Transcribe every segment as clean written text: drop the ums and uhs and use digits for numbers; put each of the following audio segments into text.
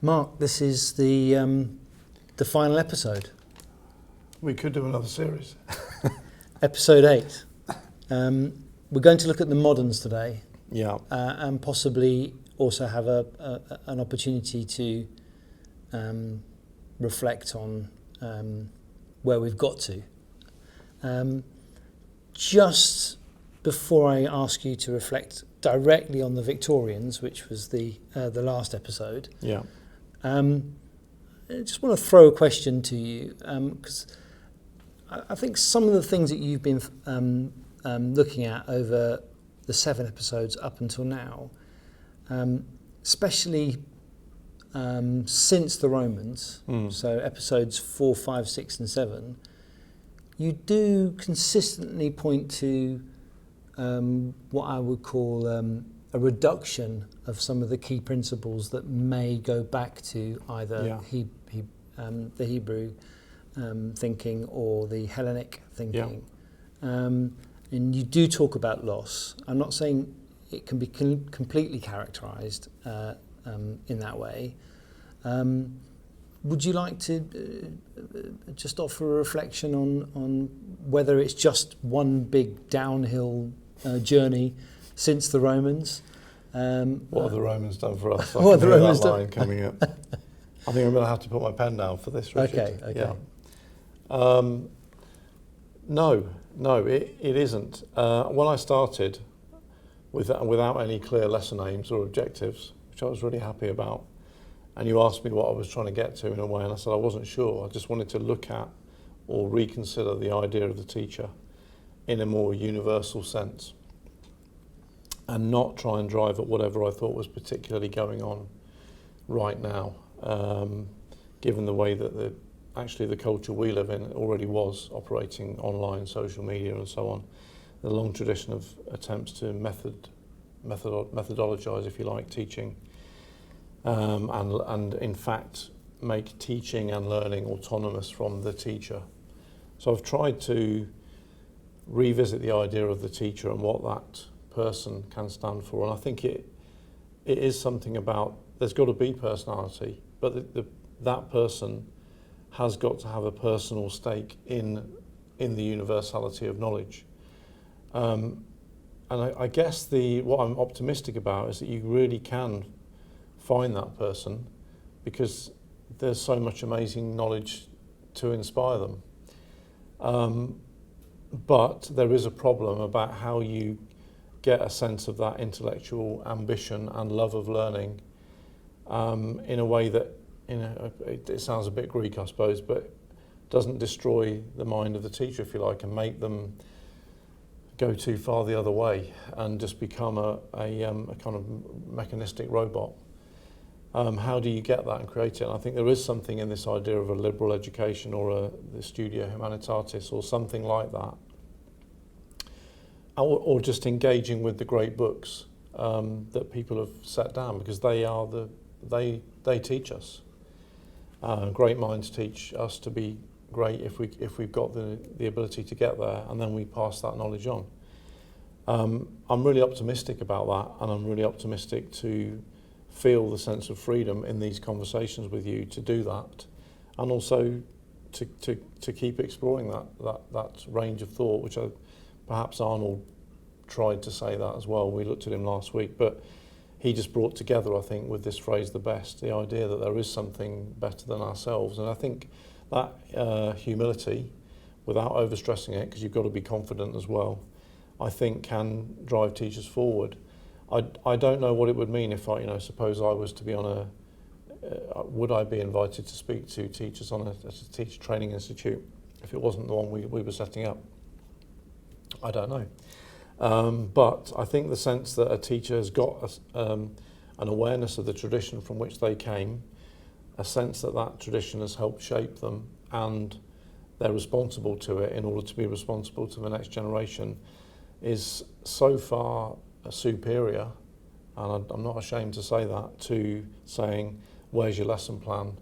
Mark, this is the final episode. We could do another series. Episode 8. We're going to look at the moderns today. Yeah. And possibly also have an opportunity to reflect on where we've got to. Just before I ask you to reflect directly on the Victorians, which was the last episode, Yeah. I just want to throw a question to you, because I think some of the things that you've been looking at over the 7 episodes up until now, especially since the Romans, so episodes 4, 5, 6 and 7, you do consistently point to what I would call a reduction of some of the key principles that may go back to either the Hebrew thinking or the Hellenic thinking. And you do talk about loss. I'm not saying it can be completely characterised in that way. Would you like to just offer a reflection on whether it's just one big downhill journey since the Romans? What have the Romans done for us? What have the Romans done? Line coming up. I think I'm going to have to put my pen down for this, Richard. Okay. Yeah. No, it isn't. When I started without any clear lesson aims or objectives, which I was really happy about, and you asked me what I was trying to get to in a way, and I said I wasn't sure. I just wanted to look at or reconsider the idea of the teacher in a more universal sense, and not try and drive at whatever I thought was particularly going on right now, given the way that the culture we live in already was operating online, social media and so on. The long tradition of attempts to methodologize, if you like, teaching, and in fact make teaching and learning autonomous from the teacher. So I've tried to revisit the idea of the teacher and what that person can stand for, and I think it is something about there's got to be personality, but that person has got to have a personal stake in the universality of knowledge. And I guess what I'm optimistic about is that you really can find that person, because there's so much amazing knowledge to inspire them. But there is a problem about how you get a sense of that intellectual ambition and love of learning in a way that, it sounds a bit Greek, I suppose, but doesn't destroy the mind of the teacher, if you like, and make them go too far the other way and just become a kind of mechanistic robot. How do you get that and create it? And I think there is something in this idea of a liberal education or the Studia Humanitatis or something like that, or just engaging with the great books that people have set down, because they teach us. Great minds teach us to be great if we've got the ability to get there, and then we pass that knowledge on. I'm really optimistic about that, and I'm really optimistic to feel the sense of freedom in these conversations with you to do that, and also to keep exploring that range of thought, which perhaps Arnold tried to say that as well. We looked at him last week, but he just brought together, I think, with this phrase, the best, the idea that there is something better than ourselves. And I think that humility, without overstressing it, because you've got to be confident as well, I think can drive teachers forward. I don't know what it would mean if suppose I was to be on would I be invited to speak to teachers on a teacher training institute if it wasn't the one we were setting up? I don't know. But I think the sense that a teacher has got an awareness of the tradition from which they came, a sense that tradition has helped shape them, and they're responsible to it in order to be responsible to the next generation, is so far superior, and I'm not ashamed to say that, to saying, where's your lesson plan?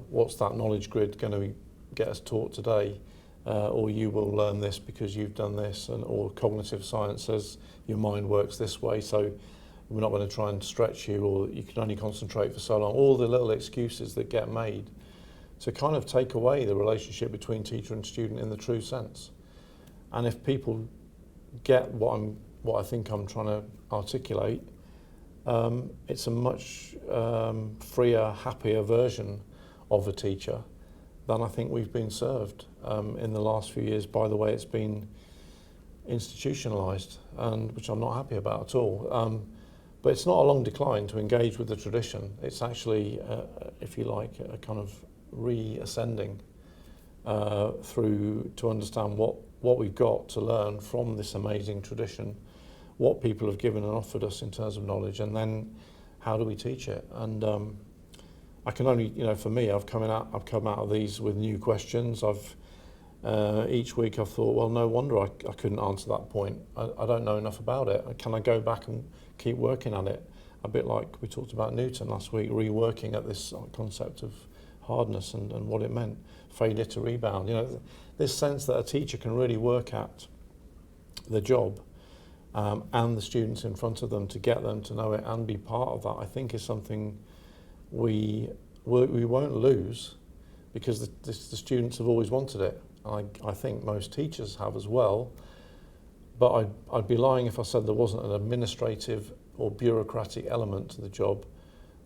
What's that knowledge grid going to get us taught today? Or you will learn this because you've done this, or cognitive science says your mind works this way. So we're not going to try and stretch you, or you can only concentrate for so long. All the little excuses that get made to kind of take away the relationship between teacher and student in the true sense. And if people get what I think I'm trying to articulate, it's a much freer, happier version of a teacher than I think we've been served in the last few years by the way it's been institutionalised, and which I'm not happy about at all. But it's not a long decline to engage with the tradition. It's actually, if you like, a kind of reascending through to understand what we've got to learn from this amazing tradition, what people have given and offered us in terms of knowledge, and then how do we teach it. And I can only, for me, I've come out of these with new questions. Each week I've thought, well, no wonder I couldn't answer that point. I don't know enough about it. Can I go back and keep working at it? A bit like we talked about Newton last week, reworking at this concept of hardness and what it meant, failure to rebound. This sense that a teacher can really work at the job and the students in front of them to get them to know it and be part of that, I think is something we won't lose, because the students have always wanted it. I think most teachers have as well, but I'd be lying if I said there wasn't an administrative or bureaucratic element to the job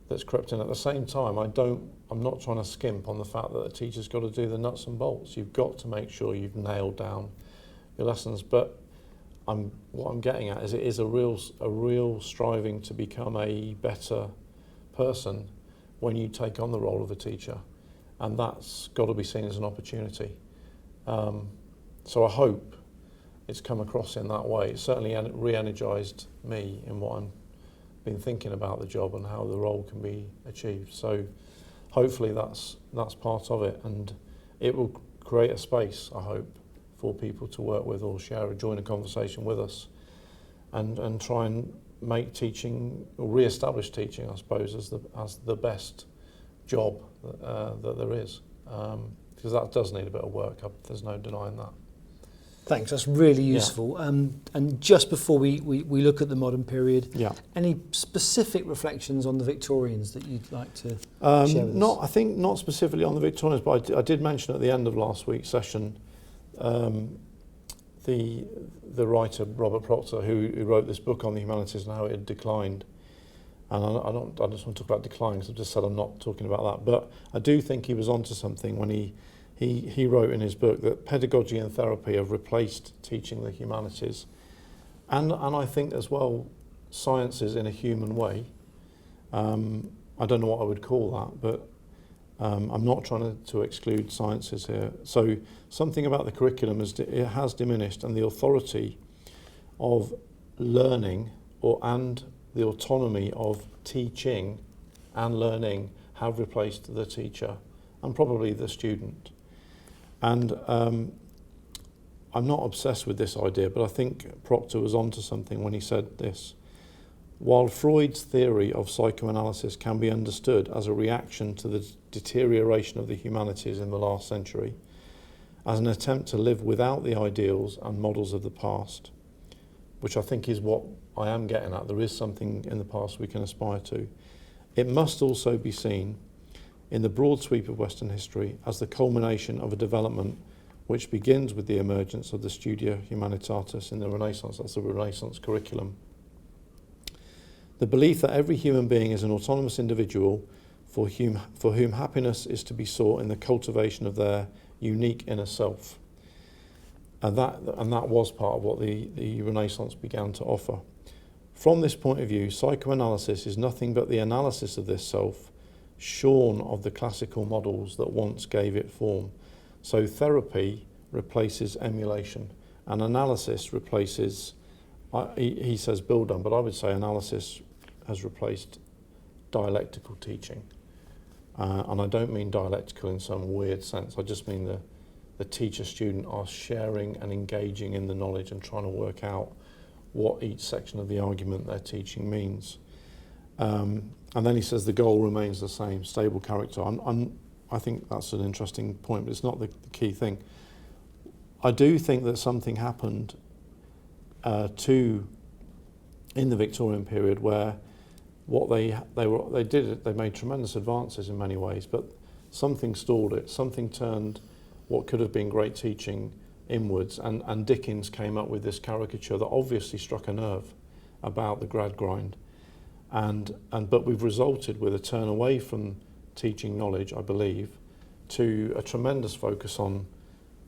that's crept in. At the same time, I'm not trying to skimp on the fact that a teacher's got to do the nuts and bolts. You've got to make sure you've nailed down your lessons, but what I'm getting at is it is a real striving to become a better person when you take on the role of a teacher, and that's got to be seen as an opportunity. So I hope it's come across in that way. It certainly re-energised me in what I've been thinking about the job and how the role can be achieved. So hopefully that's part of it, and it will create a space, I hope, for people to work with or join a conversation with us, and try and make teaching, or re-establish teaching, I suppose, as the best job that there is. Because that does need a bit of work. There's no denying that. Thanks, that's really useful. Yeah. And just before we look at the modern period, any specific reflections on the Victorians that you'd like to share with us? I think not specifically on the Victorians, but I did mention at the end of last week's session the writer Robert Proctor, who wrote this book on the humanities and how it had declined. And I just want to talk about decline, because I've just said I'm not talking about that. But I do think he was onto something when he wrote in his book that pedagogy and therapy have replaced teaching the humanities. And I think as well, sciences in a human way. I don't know what I would call that, but I'm not trying to exclude sciences here. So something about the curriculum has diminished, and the authority of learning and the autonomy of teaching and learning have replaced the teacher and probably the student. And I'm not obsessed with this idea, but I think Proctor was onto something when he said this. While Freud's theory of psychoanalysis can be understood as a reaction to the deterioration of the humanities in the last century, as an attempt to live without the ideals and models of the past, which I think is what I am getting at. There is something in the past we can aspire to. It must also be seen in the broad sweep of Western history as the culmination of a development which begins with the emergence of the Studia Humanitatis in the Renaissance. That's the Renaissance curriculum. The belief that every human being is an autonomous individual for whom happiness is to be sought in the cultivation of their unique inner self. And that was part of what the Renaissance began to offer. From this point of view, psychoanalysis is nothing but the analysis of this self, shorn of the classical models that once gave it form. So therapy replaces emulation, and analysis replaces, he says build on, but I would say analysis has replaced dialectical teaching. And I don't mean dialectical in some weird sense. I just mean the teacher-student are sharing and engaging in the knowledge and trying to work out what each section of the argument they're teaching means. And then he says the goal remains the same, stable character. I think that's an interesting point, but it's not the key thing. I do think that something happened to in the Victorian period where what they made tremendous advances in many ways, but something stalled it. Something turned what could have been great teaching inwards, and Dickens came up with this caricature that obviously struck a nerve about the Gradgrind, but we've resulted with a turn away from teaching knowledge, I believe, to a tremendous focus on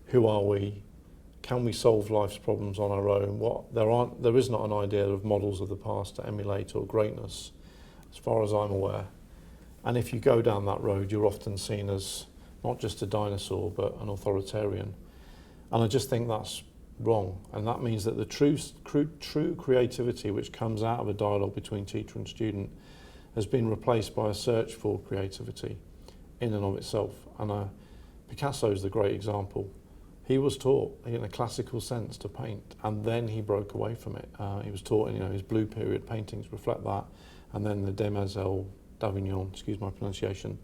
who are we, can we solve life's problems on our own? There is not an idea of models of the past to emulate or greatness, as far as I'm aware. And if you go down that road, you're often seen as not just a dinosaur, but an authoritarian. And I just think that's wrong. And that means that the true creativity which comes out of a dialogue between teacher and student has been replaced by a search for creativity in and of itself. And Picasso is the great example. He was taught in a classical sense to paint, and then he broke away from it. He was taught, his blue period paintings reflect that, and then the Demoiselles d'Avignon, excuse my pronunciation,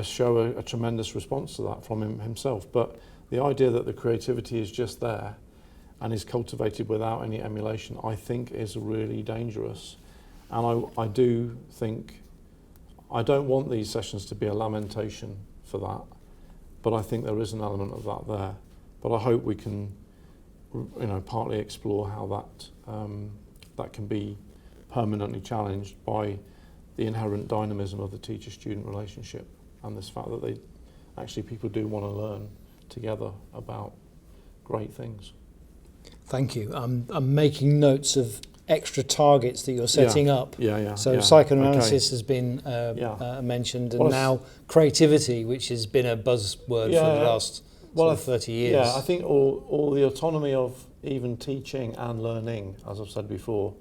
show a tremendous response to that from himself. But the idea that the creativity is just there and is cultivated without any emulation, I think is really dangerous. And I do think, I don't want these sessions to be a lamentation for that, but I think there is an element of that there. But I hope we can, partly explore how that can be permanently challenged by the inherent dynamism of the teacher-student relationship, and this fact that people do want to learn together about great things. Thank you. I'm making notes of extra targets that you're setting up. So psychoanalysis has been mentioned, and now creativity, which has been a buzzword for the last 30 years. Yeah, I think all the autonomy of even teaching and learning, as I've said before,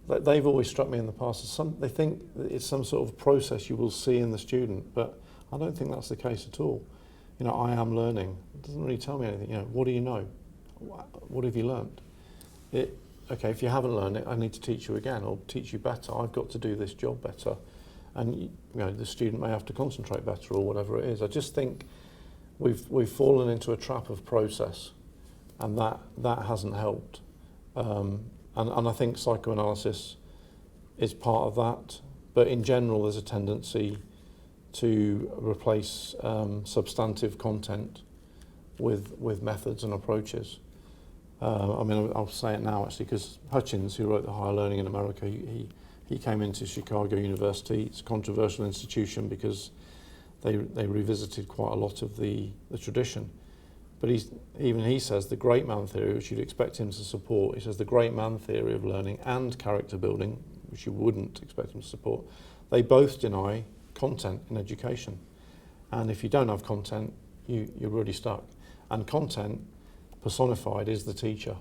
they've always struck me in the past. They think that it's some sort of process you will see in the student, but I don't think that's the case at all. I am learning. It doesn't really tell me anything. What do you know? What have you learned? Okay, if you haven't learned it, I need to teach you again, or teach you better. I've got to do this job better. And the student may have to concentrate better, or whatever it is. I just think we've fallen into a trap of process, and that hasn't helped. And I think psychoanalysis is part of that. But in general, there's a tendency to replace substantive content with methods and approaches. I'll say it now actually, because Hutchins, who wrote The Higher Learning in America, he came into Chicago University. It's a controversial institution because they revisited quite a lot of the tradition. But he says the great man theory, which you'd expect him to support, he says the great man theory of learning and character building, which you wouldn't expect him to support, they both deny content in education. And if you don't have content, you're really stuck. And content, personified, is the teacher.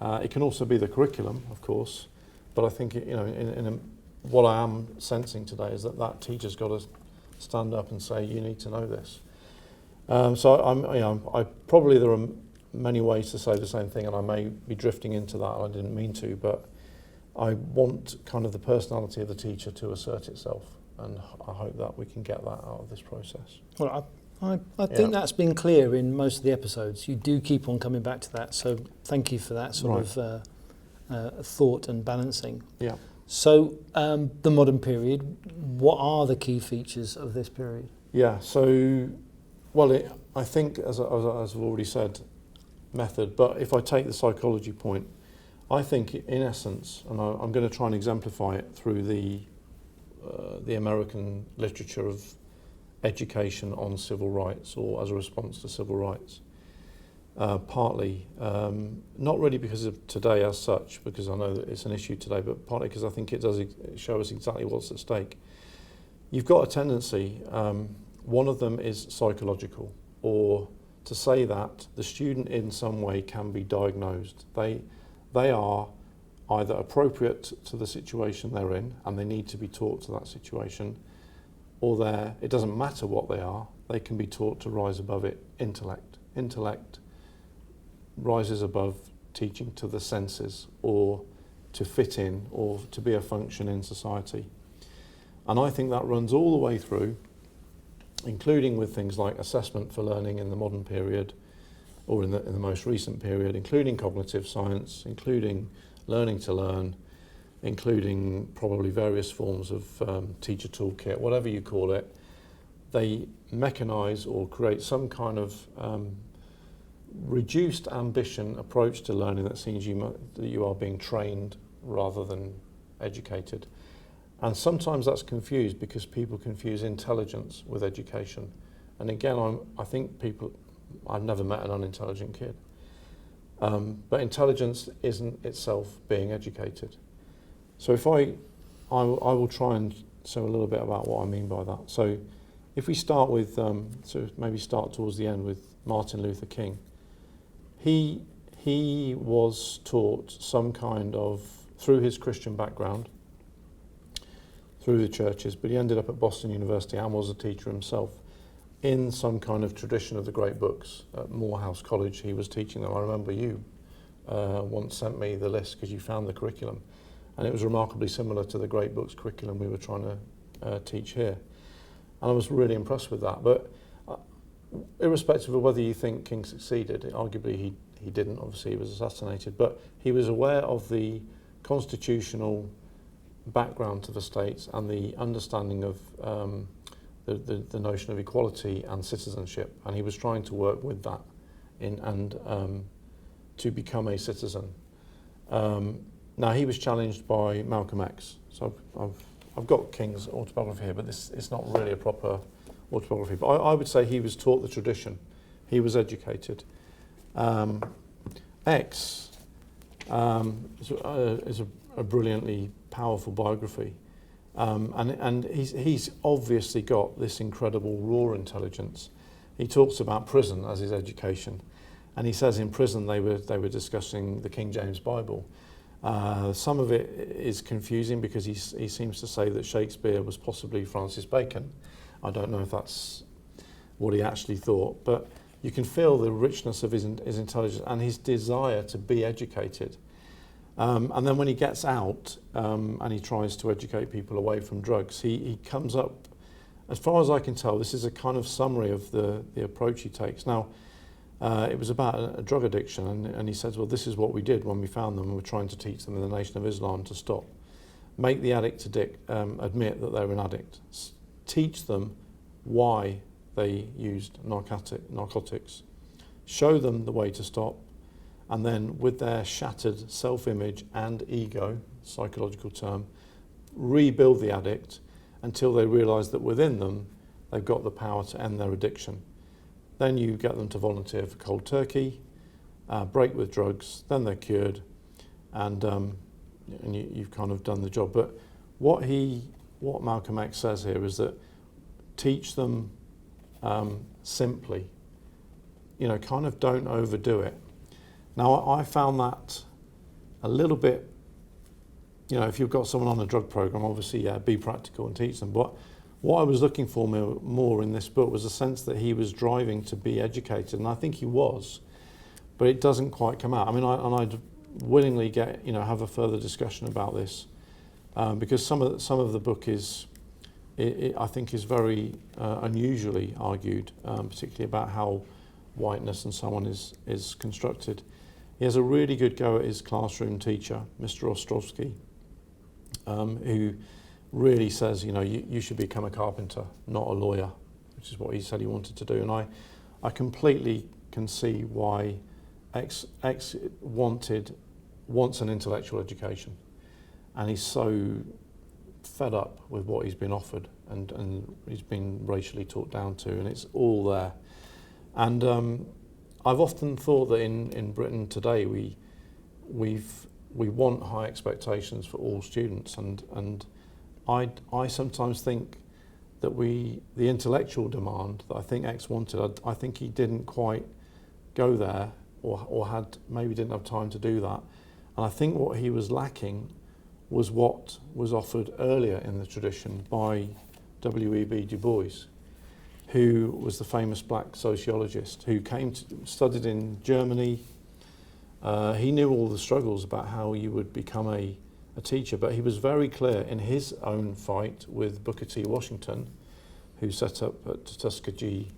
It can also be the curriculum, of course, but I think what I am sensing today is that teacher's got to stand up and say, you need to know this. I probably there are many ways to say the same thing, and I may be drifting into that. I didn't mean to, but I want kind of the personality of the teacher to assert itself, and I hope that we can get that out of this process. Well, I think that's been clear in most of the episodes. You do keep on coming back to that, so thank you for that sort of thought and balancing. Yeah. So the modern period, what are the key features of this period? Yeah, so, I think, as I've already said, method, but if I take the psychology point, I think in essence, and I'm going to try and exemplify it through the American literature of education on civil rights, or as a response to civil rights. Partly, not really because of today as such, because I know that it's an issue today, but partly because I think it does show us exactly what's at stake. You've got a tendency, one of them is psychological, or to say that the student in some way can be diagnosed. They are either appropriate to the situation they're in, and they need to be taught to that situation, or it doesn't matter what they can be taught to rise above it. Intellect rises above teaching to the senses, or to fit in, or to be a function in society. And I think that runs all the way through, including with things like assessment for learning in the modern period, or in the most recent period, including cognitive science, including learning to learn, including probably various forms of teacher toolkit, whatever you call it. They mechanise or create some kind of reduced ambition approach to learning that seems that you are being trained rather than educated. And sometimes that's confused because people confuse intelligence with education. And again, I think I've never met an unintelligent kid. But intelligence isn't itself being educated. So if I will try and say a little bit about what I mean by that. So if we start with, so maybe start towards the end with Martin Luther King. He was taught some kind of, through his Christian background, through the churches, but he ended up at Boston University and was a teacher himself in some kind of tradition of the great books. At Morehouse College, he was teaching them. I remember you once sent me the list because you found the curriculum, and it was remarkably similar to the great books curriculum we were trying to teach here. And I was really impressed with that. But irrespective of whether you think King succeeded, arguably he didn't, obviously he was assassinated, but he was aware of the constitutional background to the states and the understanding of the notion of equality and citizenship, and he was trying to work with that to become a citizen. Now he was challenged by Malcolm X, so I've got King's autobiography here, but it's not really a proper autobiography. But I would say he was taught the tradition. He was educated. X is a brilliantly powerful biography, and he's obviously got this incredible raw intelligence. He talks about prison as his education, and he says in prison they were discussing the King James Bible. Some of it is confusing because he seems to say that Shakespeare was possibly Francis Bacon. I don't know if that's what he actually thought, but you can feel the richness of his intelligence and his desire to be educated. And then when he gets out and he tries to educate people away from drugs, he comes up, as far as I can tell, this is a kind of summary of the approach he takes. Now, it was about a drug addiction, and he says, well, this is what we did when we found them, and we're trying to teach them in the Nation of Islam to stop. Make the addict admit that they're an addict. Teach them why they used narcotics. Show them the way to stop, and then with their shattered self-image and ego, psychological term, rebuild the addict until they realise that within them they've got the power to end their addiction. Then you get them to volunteer for cold turkey, break with drugs, then they're cured, and you've kind of done the job. But what Malcolm X says here is that teach them simply, kind of don't overdo it. Now, I found that a little bit, if you've got someone on a drug program, obviously, be practical and teach them. But what I was looking for more in this book was a sense that he was driving to be educated, and I think he was, but it doesn't quite come out. I mean, I'd willingly have a further discussion about this because some of the book I think is very unusually argued, particularly about how whiteness and so on is constructed. He has a really good go at his classroom teacher, Mr. Ostrovsky, who really says, you should become a carpenter, not a lawyer, which is what he said he wanted to do. And I completely can see why X wants an intellectual education, and he's so fed up with what he's been offered, and he's been racially talked down to, and it's all there. And I've often thought that in Britain today we want high expectations for all students, and I sometimes think that the intellectual demand that I think X wanted, I think he didn't quite go there, or maybe didn't have time to do that. And I think what he was lacking was what was offered earlier in the tradition by W.E.B. Du Bois, who was the famous black sociologist who studied in Germany. He knew all the struggles about how you would become a teacher, but he was very clear in his own fight with Booker T. Washington, who set up at Tuskegee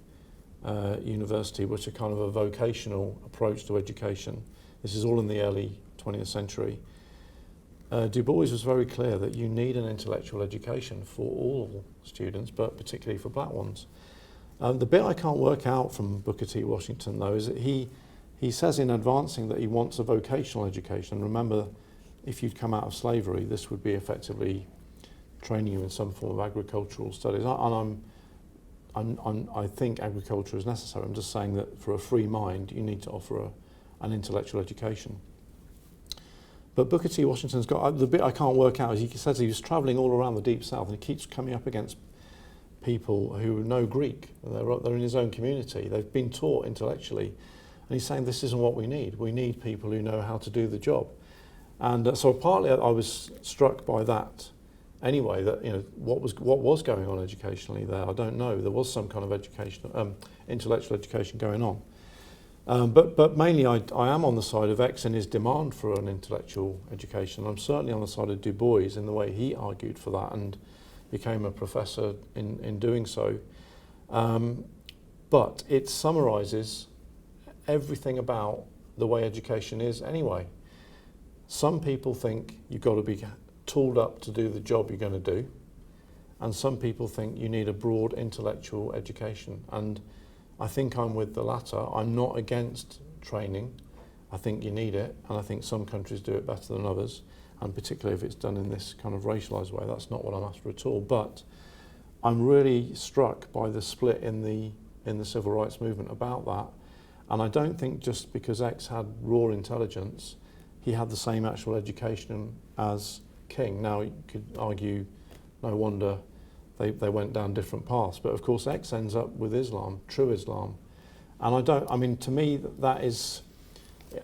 University, which is kind of a vocational approach to education. This is all in the early 20th century. Du Bois was very clear that you need an intellectual education for all students, but particularly for black ones. The bit I can't work out from Booker T. Washington, though, is that he says in advancing that he wants a vocational education. Remember, if you'd come out of slavery, this would be effectively training you in some form of agricultural studies. I think agriculture is necessary. I'm just saying that for a free mind, you need to offer an intellectual education. But Booker T. Washington's got, the bit I can't work out is he says he was travelling all around the Deep South and he keeps coming up against people who know Greek. They're in his own community. They've been taught intellectually. And he's saying this isn't what we need. We need people who know how to do the job. And so partly I was struck by that anyway, that what was going on educationally there. I don't know. There was some kind of intellectual education going on. But mainly I am on the side of X in his demand for an intellectual education. I'm certainly on the side of Du Bois in the way he argued for that and became a professor in doing so. But it summarises everything about the way education is anyway. Some people think you've got to be tooled up to do the job you're going to do, and some people think you need a broad intellectual education. And I think I'm with the latter. I'm not against training. I think you need it, and I think some countries do it better than others, and particularly if it's done in this kind of racialised way. That's not what I'm after at all. But I'm really struck by the split in the civil rights movement about that. And I don't think just because X had raw intelligence, he had the same actual education as King. Now, you could argue, no wonder they went down different paths. But of course, X ends up with Islam, true Islam. And to me, that is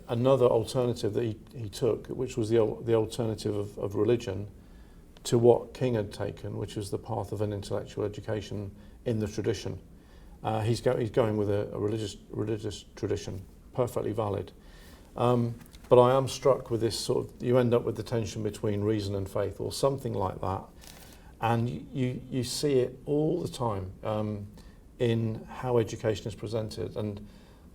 another alternative that he took, which was the alternative of religion to what King had taken, which was the path of an intellectual education in the tradition. He's going with a religious tradition, perfectly valid. But I am struck with this sort of, you end up with the tension between reason and faith or something like that. And you see it all the time in how education is presented. And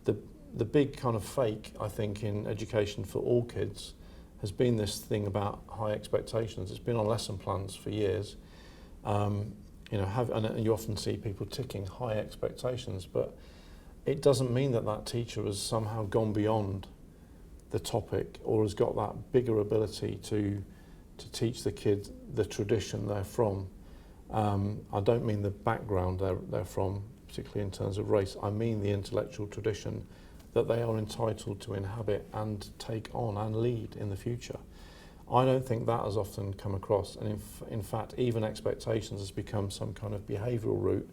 the big kind of fake, I think, in education for all kids has been this thing about high expectations. It's been on lesson plans for years. And you often see people ticking high expectations, but it doesn't mean that teacher has somehow gone beyond the topic or has got that bigger ability to teach the kid the tradition they're from. I don't mean the background they're from, particularly in terms of race. I mean the intellectual tradition that they are entitled to inhabit and take on and lead in the future. I don't think that has often come across, and in fact, even expectations has become some kind of behavioural route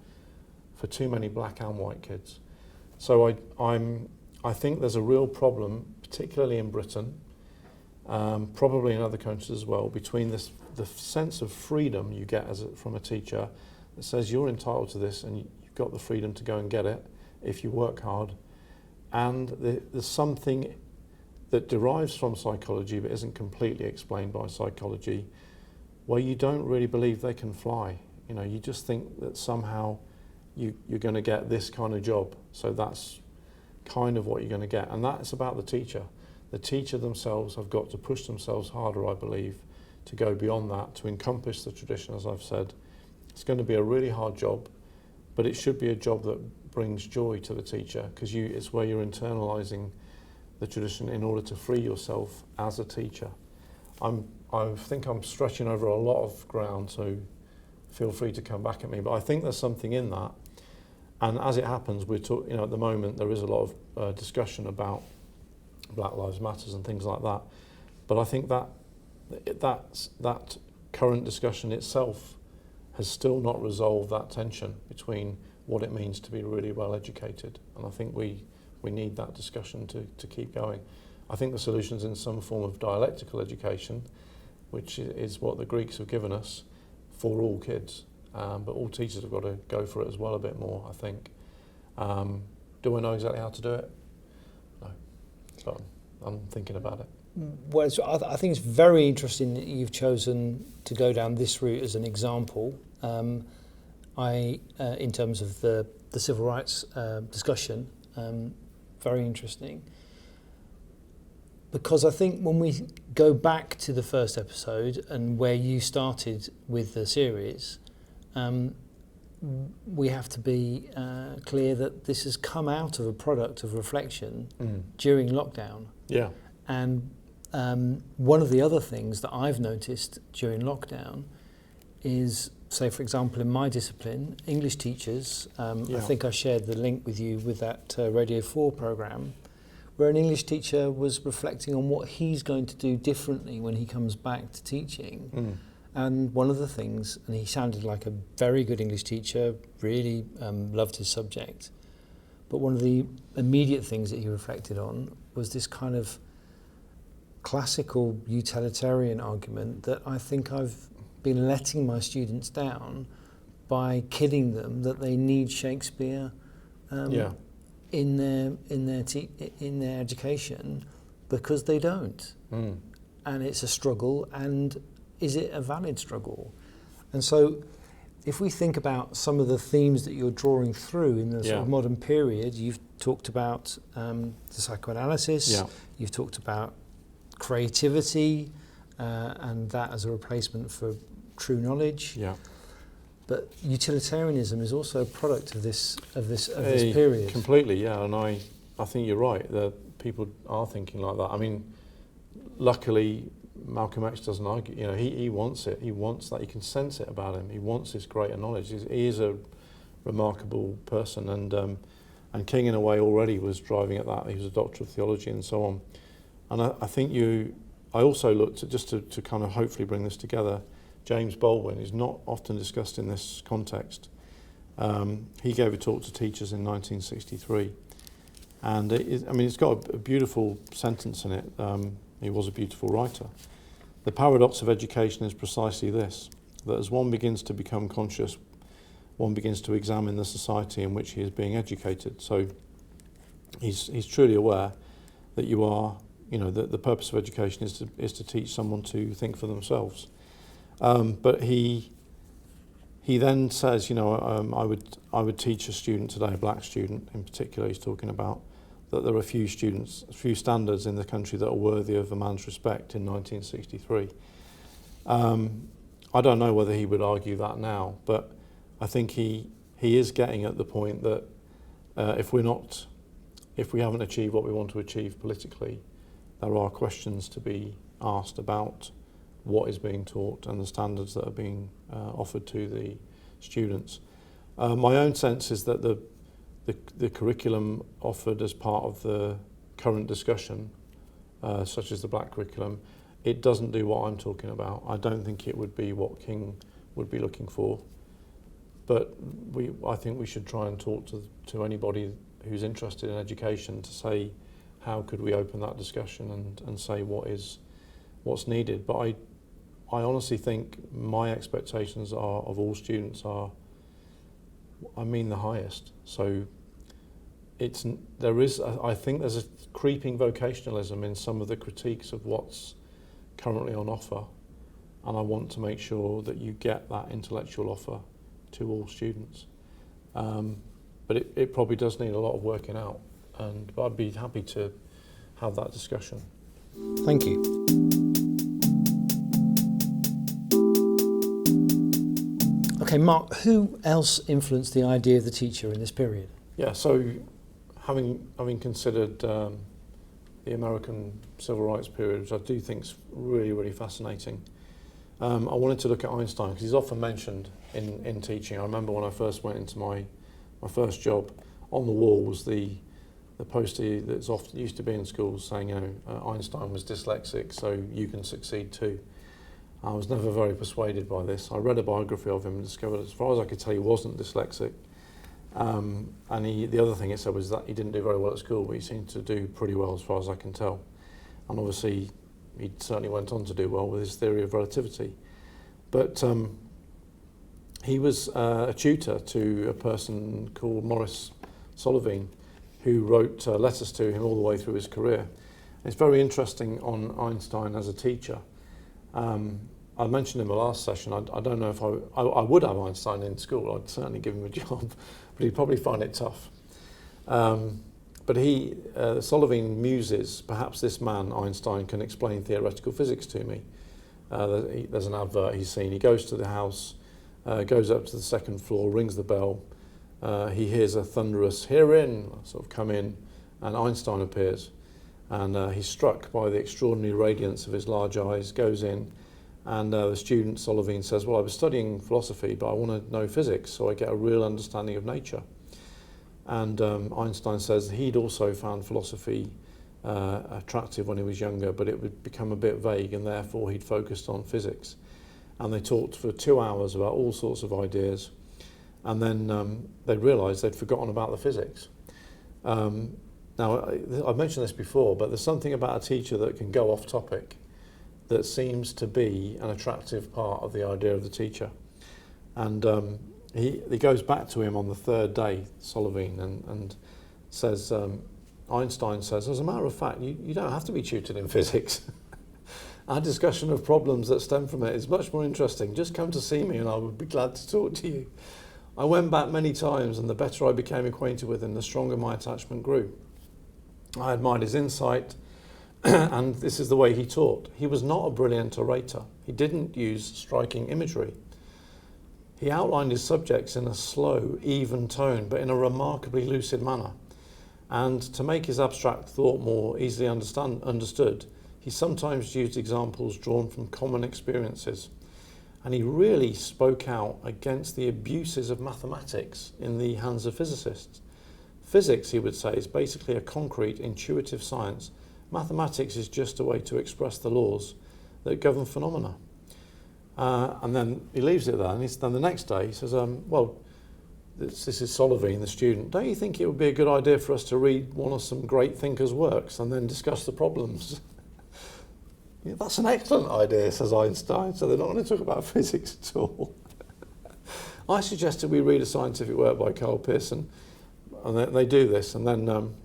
for too many black and white kids. So I think there's a real problem, particularly in Britain, probably in other countries as well, between the sense of freedom you get from a teacher that says you're entitled to this and you've got the freedom to go and get it if you work hard, and there's something that derives from psychology but isn't completely explained by psychology, where you don't really believe they can fly. You just think that somehow you're going to get this kind of job, so that's kind of what you're going to get. And that's about the teacher. The teacher themselves have got to push themselves harder, I believe, to go beyond that, to encompass the tradition, as I've said. It's going to be a really hard job, but it should be a job that brings joy to the teacher, because it's where you're internalising the tradition in order to free yourself as a teacher. I think I'm stretching over a lot of ground, so feel free to come back at me. But I think there's something in that. And as it happens, at the moment there is a lot of discussion about Black Lives Matters and things like that. But I think that current discussion itself has still not resolved that tension between what it means to be really well educated. And I think we need that discussion to keep going. I think the solution's in some form of dialectical education, which is what the Greeks have given us for all kids. But all teachers have got to go for it as well a bit more, I think. Do I know exactly how to do it? No. But I'm thinking about it. Well, I think it's very interesting that you've chosen to go down this route as an example. In terms of the civil rights discussion, very interesting. because I think when we go back to the first episode and where you started with the series, we have to be clear that this has come out of a product of reflection during lockdown. Yeah. And one of the other things that I've noticed during lockdown is, say, for example, in my discipline, English teachers, I think I shared the link with you with that Radio 4 programme, where an English teacher was reflecting on what he's going to do differently when he comes back to teaching. And one of the things, and he sounded like a very good English teacher, really loved his subject, but one of the immediate things that he reflected on was this kind of classical utilitarian argument that I think I've been letting my students down by kidding them that they need Shakespeare in their education, because they don't. And it's a struggle, and is it a valid struggle? And so if we think about some of the themes that you're drawing through in the sort of modern period, you've talked about the psychoanalysis, you've talked about creativity, and that as a replacement for true knowledge. But utilitarianism is also a product of this period. Completely, and I think you're right, that people are thinking like that. I mean, luckily Malcolm X doesn't argue. You know, he wants it. He wants that. You can sense it about him. He wants this greater knowledge. He is a remarkable person, and King in a way already was driving at that. He was a doctor of theology and so on. And I think I also looked at, just to kind of hopefully bring this together, James Baldwin is not often discussed in this context. He gave a talk to teachers in 1963, and it's got a beautiful sentence in it. He was a beautiful writer. The paradox of education is precisely this, that as one begins to become conscious, one begins to examine the society in which he is being educated. So he's truly aware that you are, that the purpose of education is to teach someone to think for themselves. But he then says, I would teach a student today, a black student in particular, he's talking about, that there are few standards in the country that are worthy of a man's respect in 1963. I don't know whether he would argue that now, but I think he is getting at the point that if we haven't achieved what we want to achieve politically, there are questions to be asked about what is being taught and the standards that are being offered to the students. My own sense is that the curriculum offered as part of the current discussion, such as the black curriculum, it doesn't do what I'm talking about. I don't think it would be what King would be looking for. But I think we should try and talk to anybody who's interested in education to say, how could we open that discussion and say what's needed. But I honestly think my expectations of all students are the highest. So I think there's a creeping vocationalism in some of the critiques of what's currently on offer, and I want to make sure that you get that intellectual offer to all students. But it probably does need a lot of working out, but I'd be happy to have that discussion. Thank you. Okay, Mark, who else influenced the idea of the teacher in this period? Yeah, so having considered the American Civil Rights period, which I do think is really, really fascinating, I wanted to look at Einstein, because he's often mentioned in teaching. I remember when I first went into my first job, on the wall was the poster that's often used to be in schools saying, Einstein was dyslexic, so you can succeed too. I was never very persuaded by this. I read a biography of him and discovered, as far as I could tell, he wasn't dyslexic. And the other thing it said was that he didn't do very well at school, but he seemed to do pretty well as far as I can tell. And obviously, he certainly went on to do well with his theory of relativity. But he was a tutor to a person called Maurice Solovine, who wrote letters to him all the way through his career. It's very interesting on Einstein as a teacher. I mentioned in the last session, I don't know if I would have Einstein in school. I'd certainly give him a job, but he'd probably find it tough. But Solovin muses, perhaps this man, Einstein, can explain theoretical physics to me. There's an advert he's seen. He goes to the house, goes up to the second floor, rings the bell. He hears a thunderous "herein" sort of come in, and Einstein appears. And he's struck by the extraordinary radiance of his large eyes, goes in, and the student, Solovin, says, well, I was studying philosophy, but I want to know physics, so I get a real understanding of nature. And Einstein says he'd also found philosophy attractive when he was younger, but it would become a bit vague, and therefore he'd focused on physics. And they talked for 2 hours about all sorts of ideas, and then they realised they'd forgotten about the physics. Now, I've mentioned this before, but there's something about a teacher that can go off topic that seems to be an attractive part of the idea of the teacher. And he goes back to him on the third day, Solovin, and says, Einstein says, as a matter of fact, you don't have to be tutored in physics. Our discussion of problems that stem from it is much more interesting. Just come to see me and I would be glad to talk to you. I went back many times, and the better I became acquainted with him, the stronger my attachment grew. I admired his insight, and this is the way he taught. He was not a brilliant orator. He didn't use striking imagery. He outlined his subjects in a slow, even tone, but in a remarkably lucid manner. And to make his abstract thought more easily understood, he sometimes used examples drawn from common experiences. And he really spoke out against the abuses of mathematics in the hands of physicists. Physics, he would say, is basically a concrete, intuitive science. Mathematics is just a way to express the laws that govern phenomena. And then he leaves it there, and then the next day he says, well, this is Solovin, the student. Don't you think it would be a good idea for us to read one of some great thinkers' works and then discuss the problems? Yeah, that's an excellent idea, says Einstein, so they're not going to talk about physics at all. I suggested we read a scientific work by Karl Pearson, and they do this, and then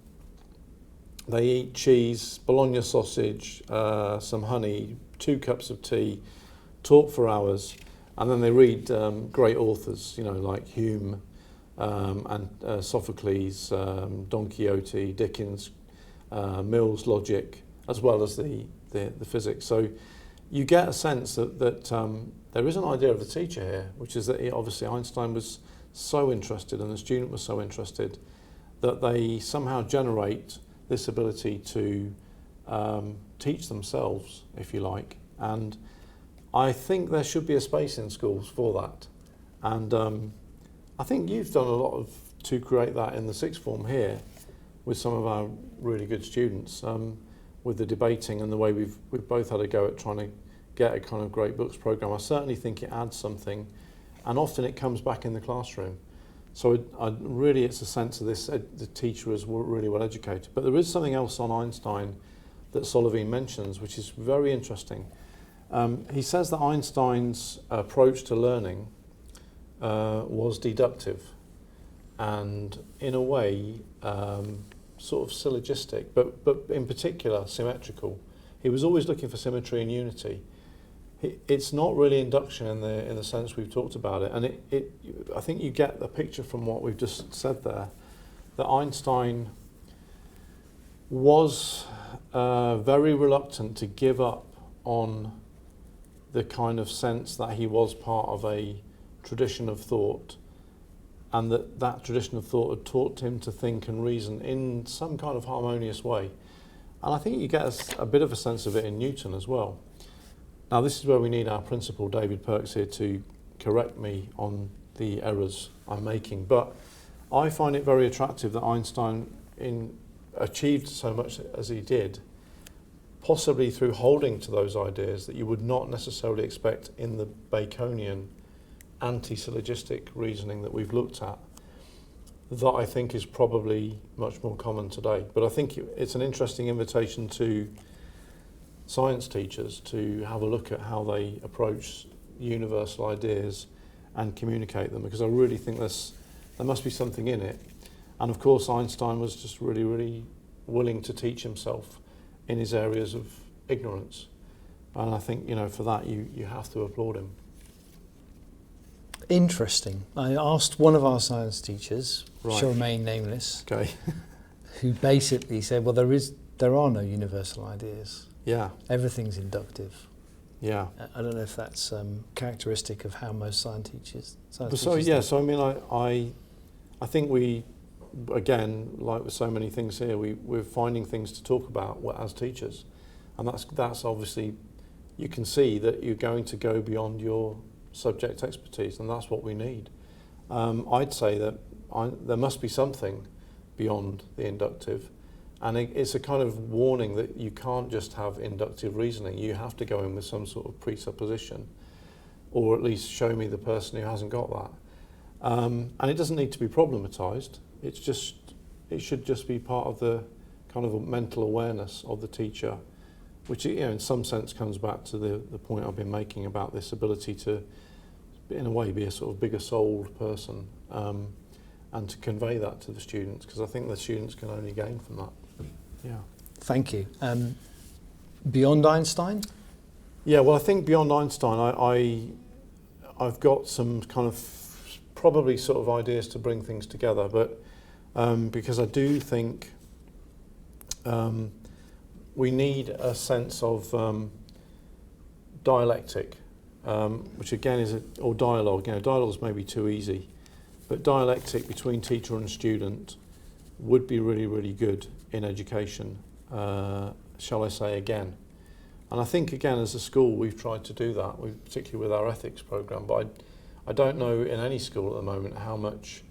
they eat cheese, bologna sausage, some honey, 2 cups of tea, talk for hours, and then they read great authors, like Hume and Sophocles, Don Quixote, Dickens, Mill's Logic, as well as the physics. So you get a sense that there is an idea of the teacher here, which is that obviously Einstein was so interested and the student was so interested that they somehow generate this ability to teach themselves, if you like. And I think there should be a space in schools for that. And I think you've done a lot to create that in the sixth form here with some of our really good students, with the debating and the way we've both had a go at trying to get a kind of great books program. I certainly think it adds something, and often it comes back in the classroom. So really it's a sense of this, the teacher is really well educated. But there is something else on Einstein that Solovin mentions, which is very interesting. He says that Einstein's approach to learning was deductive and in a way sort of syllogistic, but in particular symmetrical. He was always looking for symmetry and unity. It's not really induction in the sense we've talked about it, and I think you get the picture from what we've just said there, that Einstein was very reluctant to give up on the kind of sense that he was part of a tradition of thought, and that tradition of thought had taught him to think and reason in some kind of harmonious way. And I think you get a bit of a sense of it in Newton as well. Now this is where we need our principal David Perks here to correct me on the errors I'm making, but I find it very attractive that Einstein achieved so much as he did, possibly through holding to those ideas that you would not necessarily expect in the Baconian anti-syllogistic reasoning that we've looked at, that I think is probably much more common today. But I think it's an interesting invitation to science teachers to have a look at how they approach universal ideas and communicate them, because I really think there must be something in it. And of course Einstein was just really, really willing to teach himself in his areas of ignorance. And I think, for that you have to applaud him. Interesting. I asked one of our science teachers, Right. shall remain nameless, Okay. who basically said, well, there are no universal ideas. Yeah. Everything's inductive. Yeah. I don't know if that's characteristic of how most science teachers. So I mean, I think we, again, like with so many things here, we're finding things to talk about as teachers, and that's obviously, you can see that you're going to go beyond your subject expertise, and that's what we need. I'd say that there must be something beyond the inductive, and it's a kind of warning that you can't just have inductive reasoning. You have to go in with some sort of presupposition, or at least show me the person who hasn't got that. And it doesn't need to be problematized. It should just be part of the kind of a mental awareness of the teacher, which, you know, in some sense comes back to the point I've been making about this ability to, in a way, be a sort of bigger souled person, and to convey that to the students, because I think the students can only gain from that. Yeah. Thank you. Beyond Einstein? Yeah, well, I think beyond Einstein, I've got some kind of probably sort of ideas to bring things together, but because I do think we need a sense of dialectic, which again or dialogue. You know, dialogue's maybe too easy, but dialectic between teacher and student would be really, really good in education, shall I say again. And I think, again, as a school, we've tried to do that, particularly with our ethics programme, but I don't know in any school at the moment how much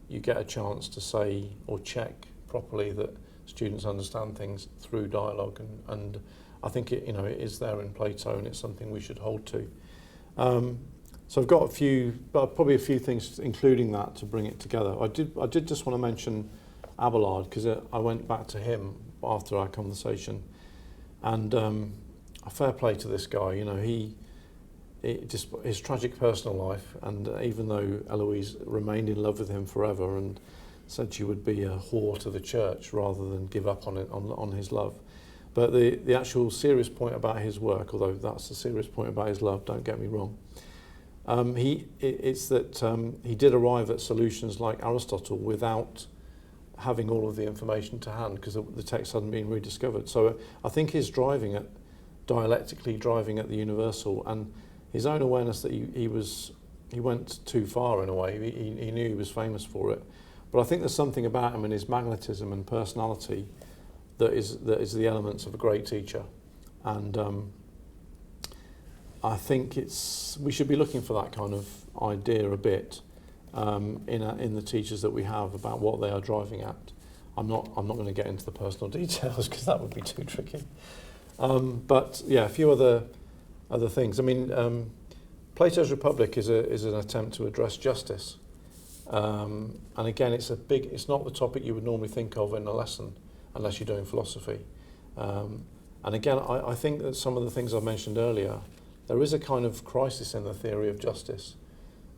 you get a chance to say or check properly that students understand things through dialogue, and I think it is there in Plato, and it's something we should hold to. So I've got probably a few things, including that, to bring it together. I did just want to mention Abelard, because I went back to him after our conversation, and a fair play to this guy. You know, his tragic personal life, and even though Eloise remained in love with him forever and said she would be a whore to the church rather than give up on his love, but the actual serious point about his work, although that's the serious point about his love, don't get me wrong, it's that he did arrive at solutions like Aristotle without having all of the information to hand, because the text hadn't been rediscovered. So I think his dialectically driving at the universal, and his own awareness that he went too far in a way. He knew he was famous for it, but I think there's something about him and his magnetism and personality that is the elements of a great teacher, and I think we should be looking for that kind of idea a bit in the teachers that we have about what they are driving at. I'm not going to get into the personal details because that would be too tricky. But yeah, a few other things. I mean, Plato's Republic is an attempt to address justice, and again, it's not the topic you would normally think of in a lesson unless you're doing philosophy. And again, I think that some of the things I mentioned earlier, there is a kind of crisis in the theory of justice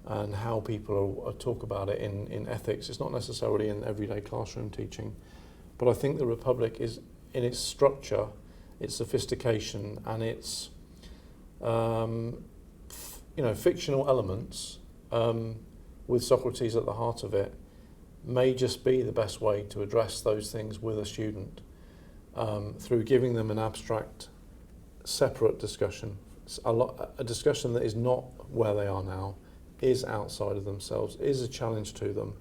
and how people talk about it in ethics. It's not necessarily in everyday classroom teaching, but I think the Republic is, in its structure, its sophistication, and its fictional elements, with Socrates at the heart of it, may just be the best way to address those things with a student, through giving them an abstract, separate discussion, a discussion that is not where they are now, is outside of themselves, is a challenge to them,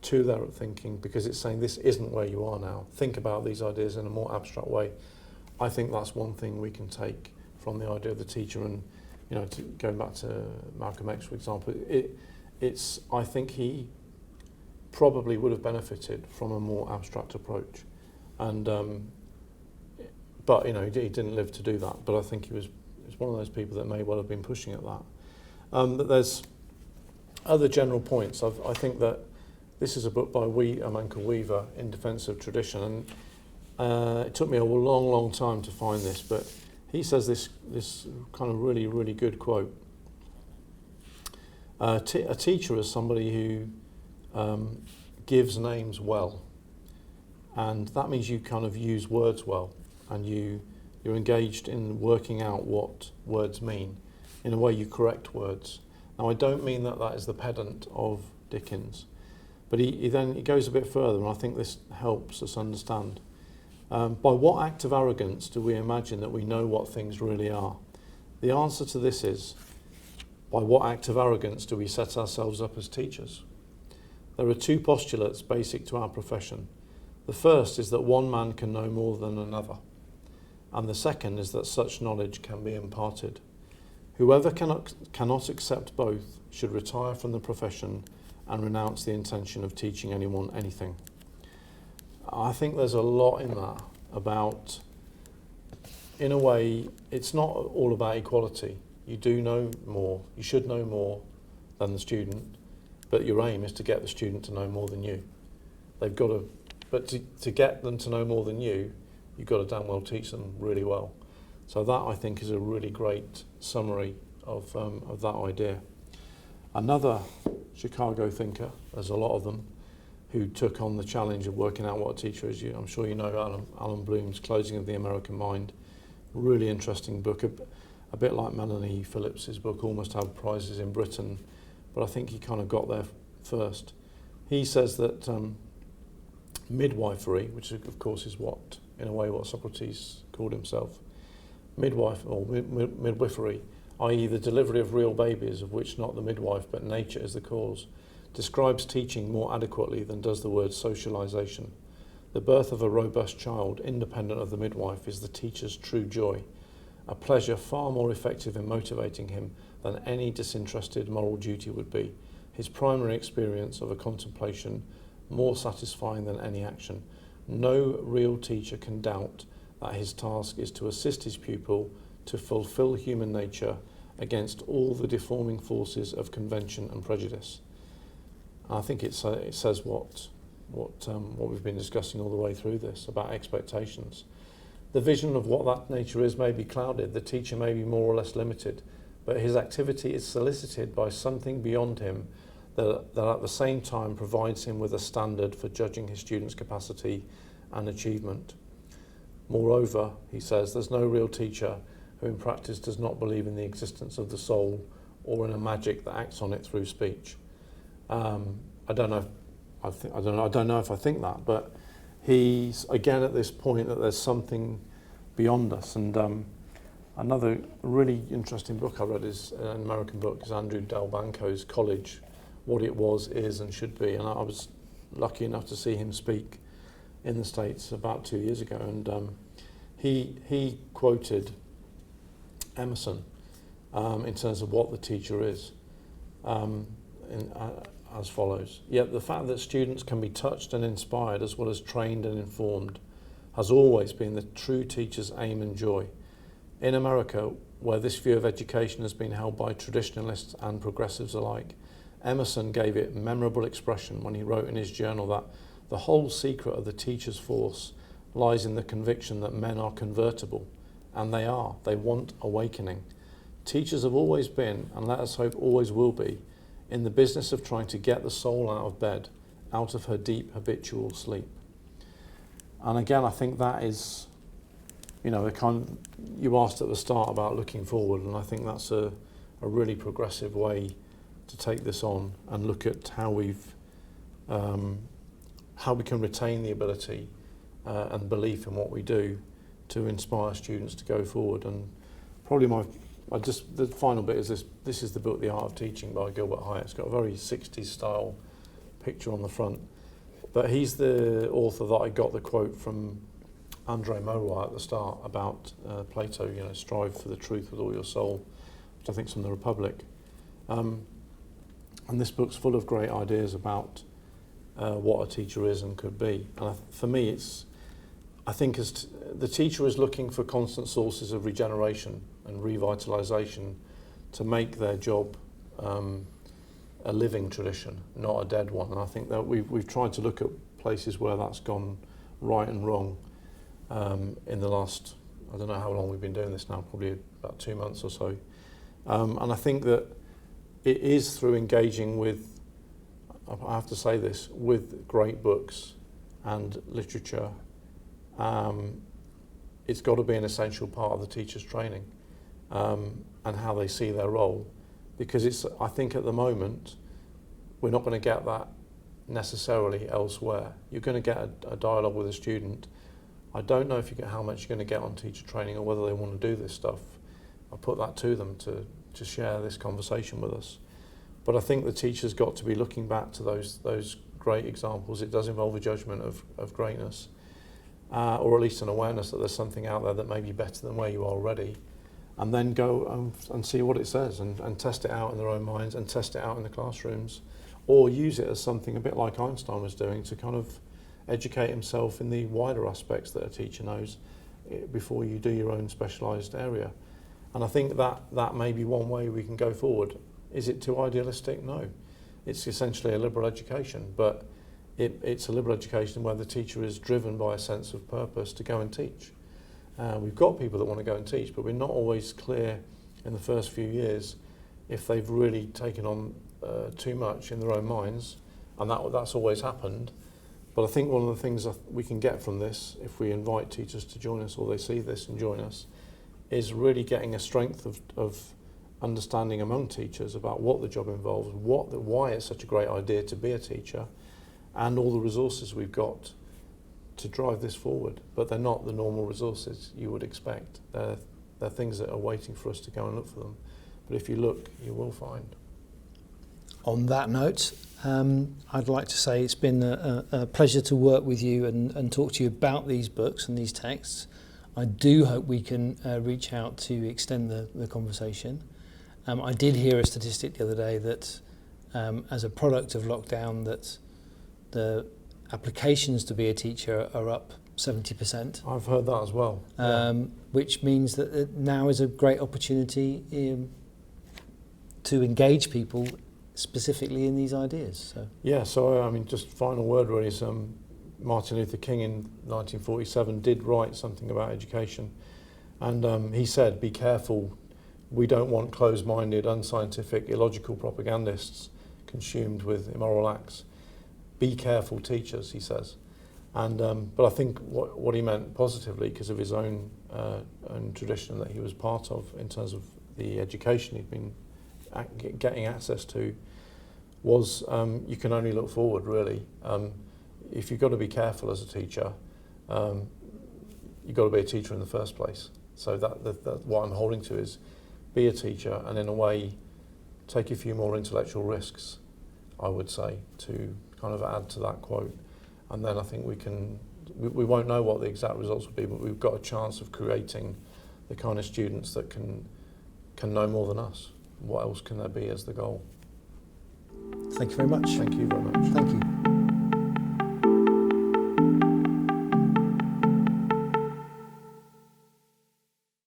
to their thinking, because it's saying this isn't where you are now. Think about these ideas in a more abstract way. I think that's one thing we can take from the idea of the teacher, and going back to Malcolm X, for example, I think he probably would have benefited from a more abstract approach, and but he didn't live to do that. But I think he was one of those people that may well have been pushing at that. That there's other general points. I think that this is a book by a man called Weaver, In Defence of Tradition, and it took me a long time to find this, but he says this kind of really, really good quote. A teacher is somebody who gives names well, and that means you kind of use words well, and you're engaged in working out what words mean. In a way, you correct words. Now, I don't mean that is the pedant of Dickens, But he goes a bit further, and I think this helps us understand. By what act of arrogance do we imagine that we know what things really are? The answer to this is, by what act of arrogance do we set ourselves up as teachers? There are two postulates basic to our profession. The first is that one man can know more than another, and the second is that such knowledge can be imparted. Whoever cannot accept both should retire from the profession and renounce the intention of teaching anyone anything. I think there's a lot in that about, in a way, it's not all about equality. You do know more, you should know more than the student, but your aim is to get the student to know more than you. They've got to, but to get them to know more than you, you've got to damn well teach them really well. So that, I think, is a really great summary of that idea. Another Chicago thinker, there's a lot of them, who took on the challenge of working out what a teacher is. I'm sure you know Alan Bloom's Closing of the American Mind. Really interesting book, a bit like Melanie Phillips's book, almost had prizes in Britain, but I think he kind of got there first. He says that midwifery, which of course is what, in a way, what Socrates called himself, midwifery, i.e. the delivery of real babies, of which not the midwife but nature is the cause, describes teaching more adequately than does the word socialization. The birth of a robust child, independent of the midwife, is the teacher's true joy, a pleasure far more effective in motivating him than any disinterested moral duty would be, his primary experience of a contemplation more satisfying than any action. No real teacher can doubt that his task is to assist his pupil to fulfill human nature against all the deforming forces of convention and prejudice. And I think it says what we've been discussing all the way through this about expectations. The vision of what that nature is may be clouded, the teacher may be more or less limited, but his activity is solicited by something beyond him that at the same time provides him with a standard for judging his students' capacity and achievement. Moreover, he says, there's no real teacher who in practice does not believe in the existence of the soul or in a magic that acts on it through speech. I don't know if I think that, but he's again at this point that there's something beyond us. And another really interesting book I read is an American book, is Andrew Delbanco's College, What It Was, Is and Should Be. And I was lucky enough to see him speak in the States about 2 years ago, and he quoted Emerson in terms of what the teacher is, as follows. Yet the fact that students can be touched and inspired as well as trained and informed has always been the true teacher's aim and joy. In America, where this view of education has been held by traditionalists and progressives alike, Emerson gave it memorable expression when he wrote in his journal that the whole secret of the teacher's force lies in the conviction that men are convertible, and they are. They want awakening. Teachers have always been, and let us hope always will be, in the business of trying to get the soul out of bed, out of her deep habitual sleep. And again, I think that is, you asked at the start about looking forward, and I think that's a really progressive way to take this on and look at how we can retain the ability and belief in what we do to inspire students to go forward. And probably the final bit is this. This is the book, The Art of Teaching by Gilbert Hyatt. It's got a very 60s style picture on the front. But he's the author that I got the quote from Andre Maurois at the start about Plato, strive for the truth with all your soul, which I think is from the Republic. And this book's full of great ideas about what a teacher is and could be. And for me, I think the teacher is looking for constant sources of regeneration and revitalisation to make their job a living tradition, not a dead one. And I think that we've tried to look at places where that's gone right and wrong in the last, I don't know how long we've been doing this now, probably about 2 months or so. And I think that it is through engaging with, I have to say this, with great books and literature. It's got to be an essential part of the teacher's training and how they see their role, because I think at the moment we're not going to get that necessarily elsewhere. You're going to get a dialogue with a student. I don't know how much you're going to get on teacher training or whether they want to do this stuff. I put that to them to share this conversation with us. But I think the teacher's got to be looking back to those great examples. It does involve a judgment of greatness, or at least an awareness that there's something out there that may be better than where you are already, and then go and see what it says and test it out in their own minds and test it out in the classrooms, or use it as something a bit like Einstein was doing to kind of educate himself in the wider aspects that a teacher knows before you do your own specialised area. And I think that may be one way we can go forward. Is it too idealistic? No. It's essentially a liberal education, but it's a liberal education where the teacher is driven by a sense of purpose to go and teach. We've got people that want to go and teach, but we're not always clear in the first few years if they've really taken on too much in their own minds, and that's always happened. But I think one of the things we can get from this, if we invite teachers to join us or they see this and join us, is really getting a strength of understanding among teachers about what the job involves, why it's such a great idea to be a teacher, and all the resources we've got to drive this forward. But they're not the normal resources you would expect. They're things that are waiting for us to go and look for them. But if you look, you will find. On that note, I'd like to say it's been a pleasure to work with you and talk to you about these books and these texts. I do hope we can reach out to extend the conversation. I did hear a statistic the other day that as a product of lockdown that the applications to be a teacher are up 70%. I've heard that as well. Which means that now is a great opportunity to engage people specifically in these ideas. So I mean, just final word really is Martin Luther King in 1947 did write something about education, and he said, be careful, we don't want closed-minded, unscientific, illogical propagandists consumed with immoral acts. Be careful, teachers, he says. And but I think what he meant positively, because of his own tradition that he was part of in terms of the education he'd been getting access to, was you can only look forward, really. If you've got to be careful as a teacher, you've got to be a teacher in the first place. So that what I'm holding to is be a teacher, and in a way take a few more intellectual risks, I would say, to kind of add to that quote. And then I think we won't know what the exact results will be, but we've got a chance of creating the kind of students that can know more than us. What else can there be as the goal? Thank you very much. Thank you very much. Thank you.